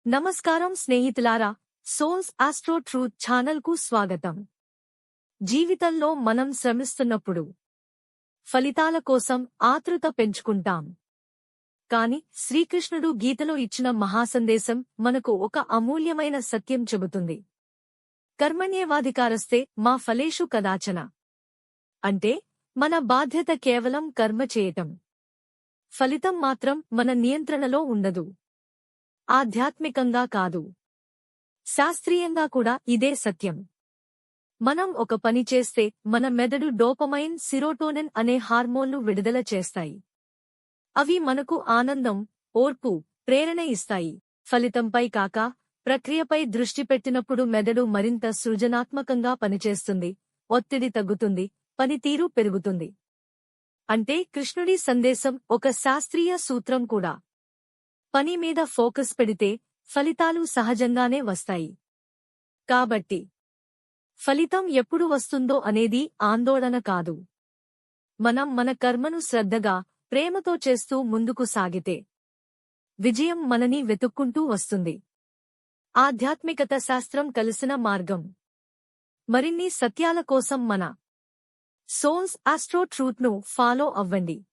నమస్కారం స్నేహితులారా, souls astro truth ఛానల్కు స్వాగతం. జీవితంలో మనం శ్రమిస్తున్నప్పుడు ఫలితాల కోసం ఆతృత పెంచుకుంటాం. కాని శ్రీకృష్ణుడు గీతలో ఇచ్చిన మహాసందేశం మనకు ఒక అమూల్యమైన సత్యం చెబుతుంది. కర్మణ్యేవాధికారస్తే మా ఫలేషు కదాచన. అంటే మన బాధ్యత కేవలం కర్మ చేయటం. ఫలితం మాత్రం మన నియంత్రణలో ఉండదు. ఆధ్యాత్మికంగా కాదు, శాస్త్రీయంగా కూడా ఇదే సత్యం. మనం ఒక పని చేస్తే మన మెదడు డోపమైన్, సిరోటోనిన్ అనే హార్మోన్లు విడుదల చేస్తాయి. అవి మనకు ఆనందం, ఓర్పు, ప్రేరణ ఇస్తాయి. ఫలితంపై కాక ప్రక్రియపై దృష్టి పెట్టినప్పుడు మెదడు మరింత సృజనాత్మకంగా పనిచేస్తుంది, ఒత్తిడి తగ్గుతుంది, పనితీరు పెరుగుతుంది. అంటే కృష్ణుడి సందేశం ఒక శాస్త్రీయ సూత్రం కూడా. పని మీద ఫోకస్ పెడితే ఫలితాలు సహజంగానే వస్తాయి. కాబట్టి ఫలితం ఎప్పుడు వస్తుందో అనేది ఆందోళన కాదు. మనం మన కర్మను శ్రద్ధగా, ప్రేమతో చేస్తూ ముందుకు సాగితే విజయం మనని వెతుక్కుంటూ వస్తుంది. ఆధ్యాత్మికత శాస్త్రం కలిసిన మార్గం. మరిన్ని సత్యాల కోసం మన సోల్స్ ఆస్ట్రో ట్రూత్ను ఫాలో అవ్వండి.